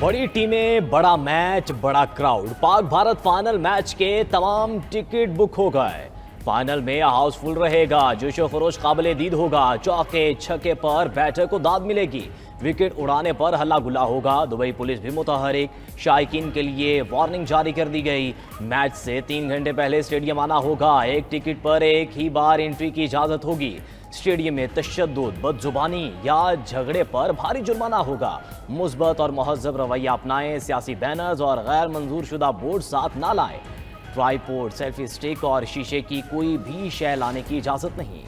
बड़ी टीमें, बड़ा मैच, बड़ा crowd. Pak Bharat final match के तमाम टिकट बुक हो गए। फाइनल में हाउसफुल रहेगा, जोशो खरोश काबिले दीद होगा। चौके छक्के पर बैटर को दाद मिलेगी, विकेट उड़ाने पर हल्ला गुल्ला होगा। दुबई पुलिस भी मुतहरिक, शायकीन के लिए वार्निंग जारी कर दी गई। मैच से 3 घंटे पहले स्टेडियम आना होगा। एक टिकट पर एक ही बार एंट्री की इजाजत होगी। स्टेडियम में तशद्दुद, बदजुबानी या झगड़े पर भारी जुर्माना होगा। मुस्बत और महज़ब रवैया अपनाएं। सियासी बैनर्स और गैर मंजूर शुदा बोर्ड साथ ना लाएं। ट्राइपॉड, सेल्फी स्टिक और शीशे की कोई भी शय लाने की इजाजत नहीं।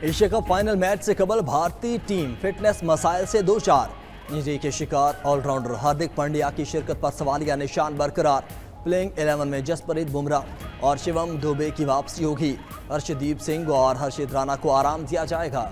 एशिया कप फाइनल मैच से कबल भारतीय टीम फिटनेस मसाइल से दो चार। इंजरी के शिकार ऑलराउंडर हार्दिक पांड्या की शिरकत पर सवालिया निशान बरकरार। प्लेइंग 11 में जसप्रीत बुमराह और शिवम दुबे की वापसी होगी। अर्शदीप सिंह और हर्षित राणा को आराम दिया जाएगा।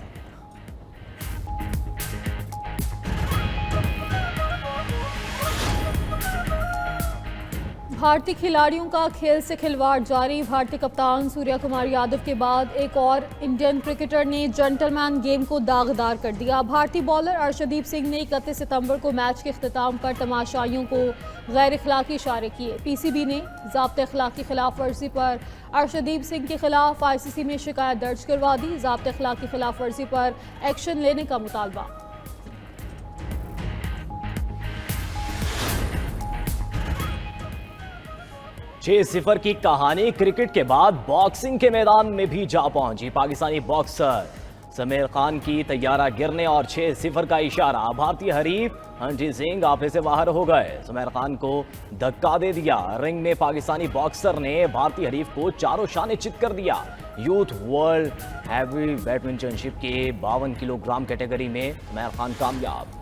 भारतीय खिलाड़ियों का खेल से खिलवाड़ जारी। भारतीय कप्तान सूर्या कुमार यादव के बाद एक और इंडियन क्रिकेटर ने जेंटलमैन गेम को दागदार कर दिया। भारतीय बॉलर अर्शदीप सिंह ने 31 सितंबर को मैच के इख्तिताम पर तमाशाइयों को गैर इखलाकी इशारे किए। पीसीबी ने ज़ाब्ते अखलाक की खिलाफ वर्जी पर अर्शदीप सिंह के खिलाफ आईसीसी में शिकायत दर्ज करवा दी। ज़ाब्ते अखलाक की खिलाफ वर्जी पर एक्शन लेने का मुतालबा। 6-0 की कहानी क्रिकेट के बाद बॉक्सिंग के मैदान में भी जा पहुंची। पाकिस्तानी बॉक्सर समीर खान की तैयारा गिरने और 6-0 का इशारा। भारतीय हरीफ रणजीत सिंह आपे से बाहर हो गए। समीर खान को धक्का दे दिया। रिंग में पाकिस्तानी बॉक्सर ने भारतीय हरीफ को चारों शाने चित कर दिया। यूथ वर्ल्ड हैवी बैडमिंटनशिप के 52 किलोग्राम कैटेगरी में समीर खान कामयाब।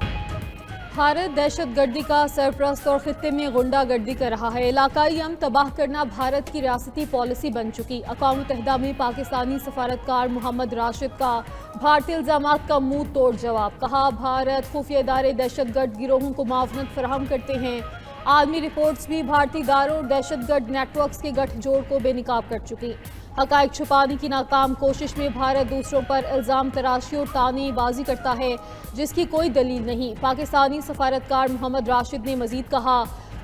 भारत दहशतगर्दी का सरपरस्त और खित्ते में गुंडागर्दी कर रहा है। इलाकाई अमन तबाह करना भारत की रियासती पॉलिसी बन चुकी। अक़वाम मुत्तहिदा में पाकिस्तानी सफारतकार मोहम्मद राशिद का भारतीय इल्ज़ामात का मुंह तोड़ जवाब। कहा, भारत खुफिया इदारे दहशतगर्द गिरोहों को मुआवनत फराहम करते हैं। आलमी रिपोर्ट्स भी भारतीय इदारों और दहशतगर्द नेटवर्क्स के गठजोड़ को बेनकाब कर चुकी। हक़ाइक़ छुपाने की नाकाम कोशिश में भारत दूसरों पर इल्ज़ाम तराशी और तानेबाजी करता है जिसकी कोई दलील नहीं। पाकिस्तानी सफारतकार मोहम्मद राशिद ने मजीद कहा,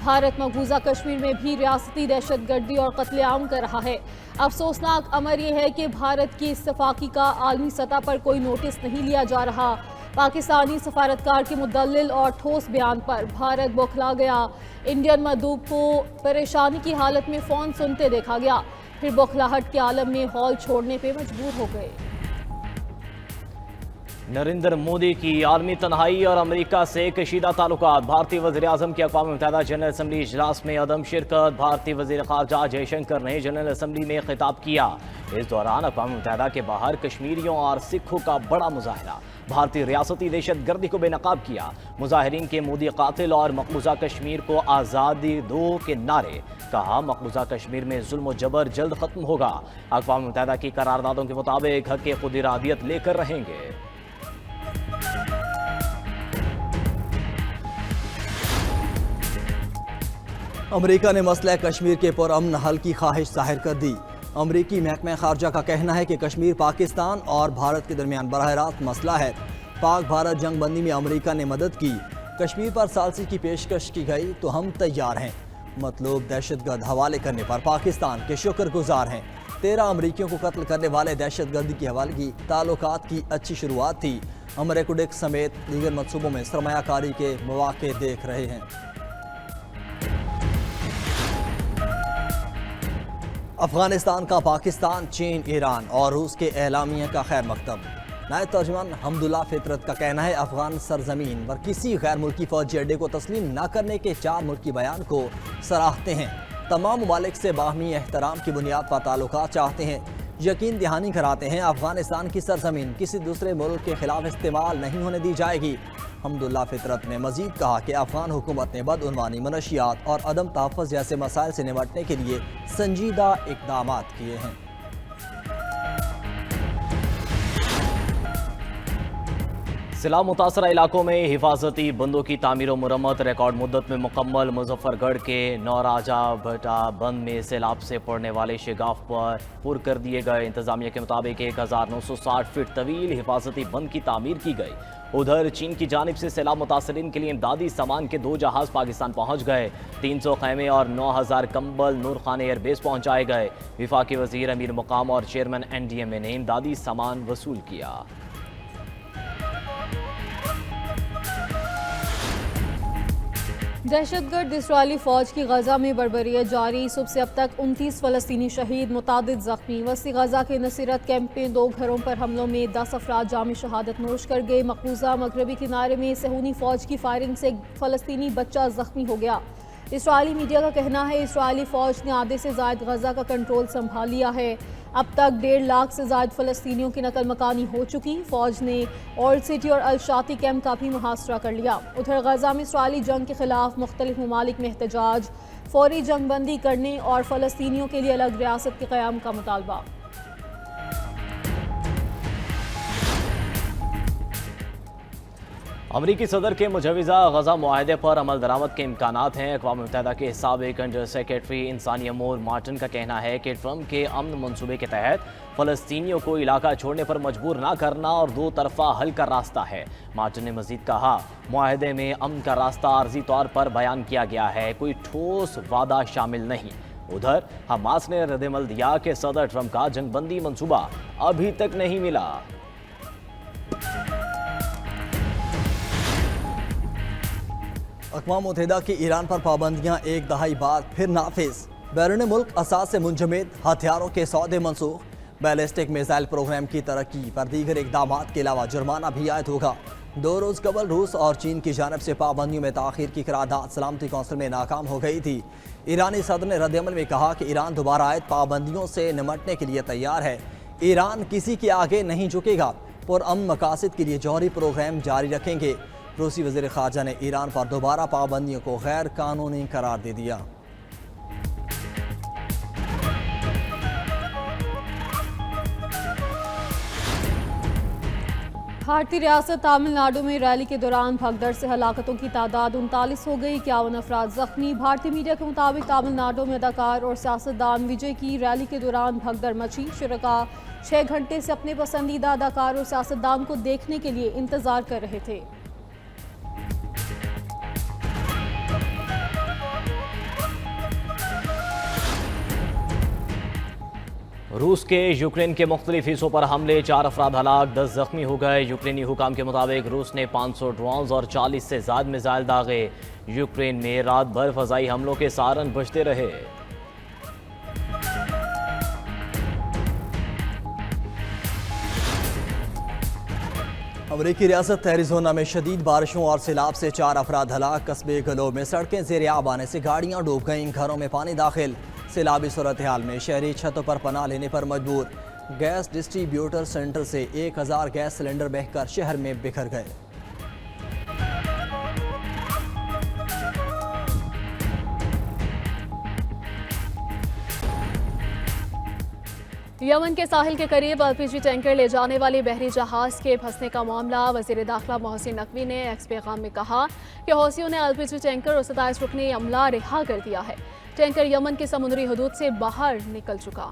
भारत मकबूजा कश्मीर में भी रियासती दहशतगर्दी और कत्लेआम कर रहा है। अफसोसनाक अमर यह है कि भारत की इस सफाकी का आलमी सतह पर कोई नोटिस नहीं लिया जा रहा। पाकिस्तानी सफारतकार के मुदल्लिल और ठोस बयान पर भारत बौखला गया। इंडियन मंदूब को परेशानी की हालत में फ़ोन सुनते देखा गया, फिर बौखलाहट के आलम में हॉल छोड़ने पे मजबूर हो गए। नरेंद्र मोदी की आलमी तन्हाई और अमेरिका से कशीदा ताल्लुकात। भारतीय वज़ीर आज़म की अक़वाम मुत्तहिदा जनरल असम्बली इजलास में अदम शिरकत। भारतीय वज़ीर ख़ारजा जयशंकर ने जनरल असम्बली में खिताब किया। इस दौरान अक़वाम मुत्तहिदा के बाहर कश्मीरियों और सिखों का बड़ा मुजाहरा। भारतीय रियासती दहशतगर्दी को बेनकाब किया। मुजाहिरीन के मोदी कातिल और मकबूजा कश्मीर को आज़ादी दो के नारे। कहा, मकबूजा कश्मीर में जुल्म और जबर जल्द खत्म होगा। अक़वाम मुत्तहिदा की करारदादों के मुताबिक हक़ खुद इरादियत लेकर रहेंगे। अमेरिका ने मसला कश्मीर के पुरअमन हल की ख्वाहिश जाहिर कर दी। अमरीकी महकमा खारजा का कहना है कि कश्मीर पाकिस्तान और भारत के दरमियान बराह रास्त मसला है। पाक भारत जंग बंदी में अमेरिका ने मदद की। कश्मीर पर सालसी की पेशकश की गई तो हम तैयार हैं। मतलब दहशतगर्द हवाले करने पर पाकिस्तान के शुक्रगुजार हैं। 13 अमरीकियों को कत्ल करने वाले दहशतगर्दी की हवालगी ताल्लुकात की अच्छी शुरुआत थी। हम रेकुडेक्स समेत दीगर मनसूबों में सरमायाकारी के मौके देख रहे हैं। अफगानिस्तान का पाकिस्तान, चीन, ईरान और रूस के एलामिया का खैर मकदम। नायब तर्जुमान हमदुल्ला फितरत का कहना है, अफगान सरजमीन पर किसी गैर मुल्की फौजी अड्डे को तस्लीम न करने के 4 मुल्की बयान को सराहते हैं। तमाम ममालिक से बाहमी एहतराम की बुनियाद पर ताल्लुकात चाहते हैं। यकीन दहानी कराते हैं, अफगानिस्तान की सरजमीन किसी दूसरे मुल्क के खिलाफ इस्तेमाल नहीं होने दी जाएगी। हमदुल्ला फितरत ने मजीद कहा कि अफगान हुकूमत ने बदउनवानी, मनशियात और अदम तहफ़्फ़ुज़ जैसे मसाइल से निपटने के लिए संजीदा इक़दाम किए हैं। सिला मुतासरा इलाकों में हिफाजती बंदों की तामीर और मुरम्मत रिकॉर्ड मुद्दत में मुकम्मल। मुजफ्फरगढ़ के नौराजा भटा बंद में सैलाब से पड़ने वाले शिगाफ पर पुर कर दिए गए। इंतजामिया के मुताबिक 1960 फीट तवील हिफाजती बंद की तामीर की गई। उधर चीन की जानिब से सैलाब मुतासरीन के लिए इमदादी सामान के 2 जहाज पाकिस्तान पहुंच गए। 300 खैमे और 9000 कंबल नूर खान एयरबेस पहुंचाए गए। विफाकी वजीर अमीर मुकाम और चेयरमैन NDMA ने इमदादी सामान वसूल किया। दहशतगर्द इसराइली फौज की गजा में बर्बरियत जारी। सुबह से अब तक 29 फलस्तीनी शहीद, मुतादिद जख्मी। वस्ती गजा के नसीरत कैंप में 2 घरों पर हमलों में 10 अफराद जाम शहादत नोश कर गए। मकबूजा मगरबी किनारे में सहूनी फौज की फायरिंग से एक फलस्तीनी बच्चा जख्मी हो गया। इसराइली मीडिया का कहना है इसराइली फौज ने आधे से ज़ायद गजा का कंट्रोल संभाल लिया है। अब तक 1.5 लाख से ज़ायद फ़लस्तीनियों की नकल मकानी हो चुकी। फ़ौज ने ओल्ड सिटी और अल-शाती कैंप का भी मुहासरा कर लिया। उधर गजा में इसराइली जंग के खिलाफ मुख्तलिफ ममालिक में एहतजाज, फौरी जंगबंदी करने और फ़लस्तीनियों के लिए अलग रियासत के क़याम का मुतालबा। अमरीकी सदर के मुजवज़ा गजा मुआहदे पर अमल दरामद के इम्कानात हैं। अक़वाम मुत्तहिदा के साबिक़ अंडर सेक्रेटरी इंसानी अमूर मार्टिन का कहना है कि ट्रंप के अमन मनसूबे के तहत फ़लस्तीनियों को इलाका छोड़ने पर मजबूर ना करना और 2 तरफ़ा हल का रास्ता है। मार्टिन ने मज़ीद कहा, मुआहदे में अमन का रास्ता आर्जी तौर पर बयान किया गया है, कोई ठोस वादा शामिल नहीं। उधर हमास ने रद्दमल दिया कि सदर ट्रंप का जंगबंदी मनसूबा अभी तक नहीं मिला। अक़वाम मुत्तहिदा की ईरान पर पाबंदियाँ एक दहाई बाद फिर नाफिज। बैरून मुल्क असास से मुंजमद, हथियारों के सौदे मनसूख, बैलिस्टिक मिसाइल प्रोग्राम की तरक्की पर दीगर इकदामात के अलावा जुर्माना भी आयद होगा। 2 रोज़ कबल रूस और चीन की जानब से पाबंदियों में ताख़ीर की करारदाद सलामती कौंसिल में नाकाम हो गई थी। ईरानी सदर ने रद्दअमल में कहा कि ईरान दोबारा आयद पाबंदियों से निमटने के लिए तैयार है। ईरान किसी के आगे नहीं झुकेगा, पुरअमन मकासद के लिए जौहरी प्रोग्राम जारी रखेंगे। रूसी वज़ीर ख़ारजा ने ईरान पर दोबारा पाबंदियों को गैर कानूनी करार दे दिया। भारतीय रियासत तमिलनाडु में रैली के दौरान भगदड़ से हलाकतों की तादाद 39 हो गई, 51 अफराद जख्मी। भारतीय मीडिया के मुताबिक तमिलनाडु में अदाकार और सियासतदान विजय की रैली के दौरान भगदड़ मची। शुरका 6 घंटे से अपने पसंदीदा अदाकार और सियासतदान को देखने के लिए इंतजार कर रहे थे। रूस के यूक्रेन के मुख्तलिफ हिस्सों पर हमले, 4 अफराद हलाक, 10 जख्मी हो गए। यूक्रेनी हुकाम के मुताबिक रूस ने 500 ड्रोन्स और 40 से ज़्यादा मिसाइल दागे। यूक्रेन में रात भर फ़ज़ाई हमलों के सायरन बजते रहे। अमरीकी रियासत एरिज़ोना में शदीद बारिशों और सैलाब से 4 अफराद हलाक। कस्बे गलो में सड़कें ज़ेर आब आने से गाड़ियाँ डूब गईं, घरों में पानी दाखिल। सैलाबी सूरत हाल में शहरी छतों पर पनाह लेने पर मजबूर। गैस डिस्ट्रीब्यूटर सेंटर से 1000 गैस सिलेंडर बहकर शहर में बिखर गए। यमन के साहिल के करीब LPG टैंकर ले जाने वाले बहरी जहाज के फंसने का मामला। वज़ीर दाखिला मोहसिन नकवी ने एक्स पैगाम में कहा कि हौसियों ने LPG टैंकर और 27 रुकने अमला रिहा कर दिया है। टैंकर यमन की समुद्री हदूद से बाहर निकल चुका।